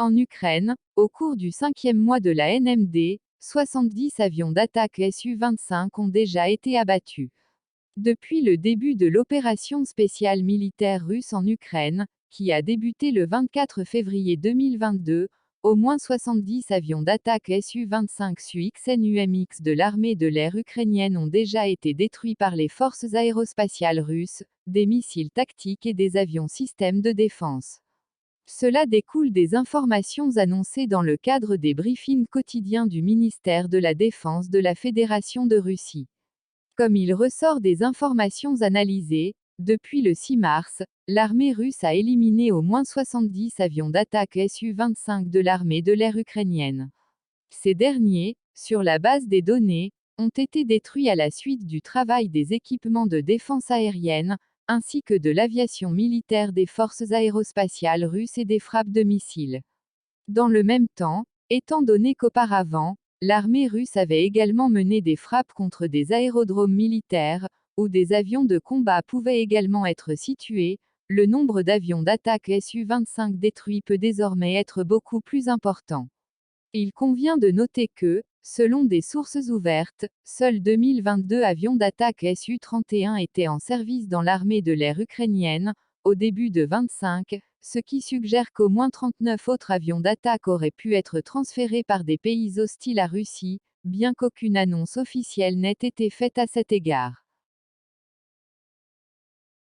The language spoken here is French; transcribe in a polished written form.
En Ukraine, au cours du 5e mois de la NMD, 70 avions d'attaque Su-25 ont déjà été abattus. Depuis le début de l'opération spéciale militaire russe en Ukraine, qui a débuté le 24 février 2022, au moins 70 avions d'attaque Su-25 Su-XNUMX de l'armée de l'air ukrainienne ont déjà été détruits par les forces aérospatiales russes, des missiles tactiques et des avions systèmes de défense. Cela découle des informations annoncées dans le cadre des briefings quotidiens du ministère de la Défense de la Fédération de Russie. Comme il ressort des informations analysées, depuis le 6 mars, l'armée russe a éliminé au moins 70 avions d'attaque Su-25 de l'armée de l'air ukrainienne. Ces derniers, sur la base des données, ont été détruits à la suite du travail des équipements de défense aérienne, ainsi que de l'aviation militaire des forces aérospatiales russes et des frappes de missiles. Dans le même temps, étant donné qu'auparavant, l'armée russe avait également mené des frappes contre des aérodromes militaires, où des avions de combat pouvaient également être situés, le nombre d'avions d'attaque Su-25 détruits peut désormais être beaucoup plus important. Il convient de noter que, selon des sources ouvertes, seuls 2022 avions d'attaque Su-31 étaient en service dans l'armée de l'air ukrainienne, au début de 25, ce qui suggère qu'au moins 39 autres avions d'attaque auraient pu être transférés par des pays hostiles à Russie, bien qu'aucune annonce officielle n'ait été faite à cet égard.